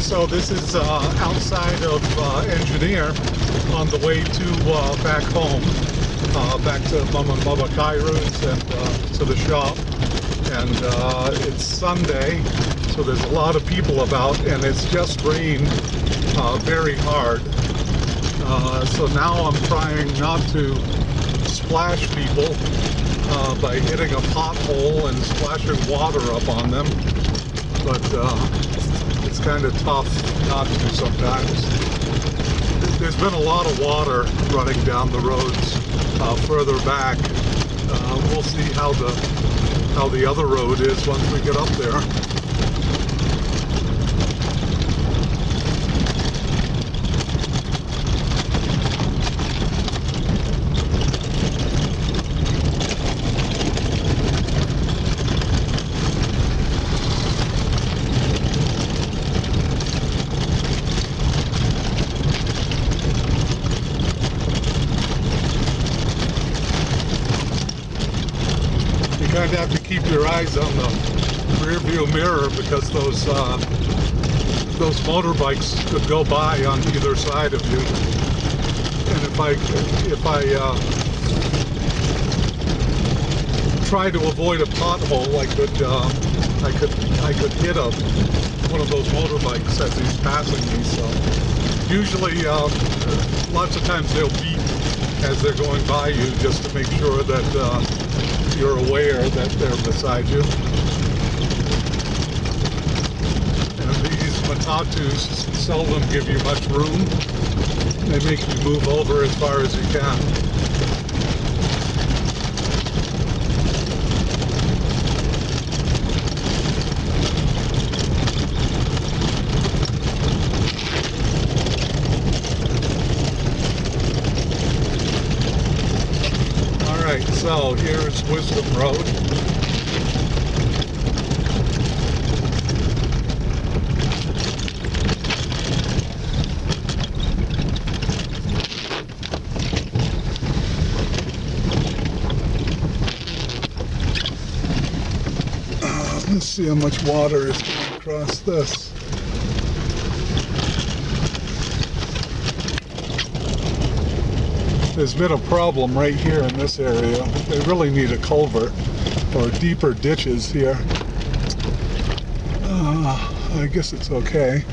So this is outside of Engineer on the way to back home, back to Mum and Bubba Kairu's and to the shop. And it's Sunday, so there's a lot of people about, and it's just rained very hard. So now I'm trying not to splash people by hitting a pothole and splashing water up on them, but it's kind of tough not to sometimes. There's been a lot of water running down the roads further back. We'll see how the other road is once we get up there. You kind of have to keep your eyes on the rear view mirror because those motorbikes could go by on either side of you. And if I try to avoid a pothole, I could hit one of those motorbikes as he's passing me. So usually, lots of times they'll beep as they're going by you just to make sure that you're aware that they're beside you. And these Matatus seldom give you much room. They make you move over as far as you can. Alright, so here's Wisdom Road. Let's see how much water is going across this. There's been a problem right here in this area. They really need a culvert or deeper ditches here. I guess it's okay.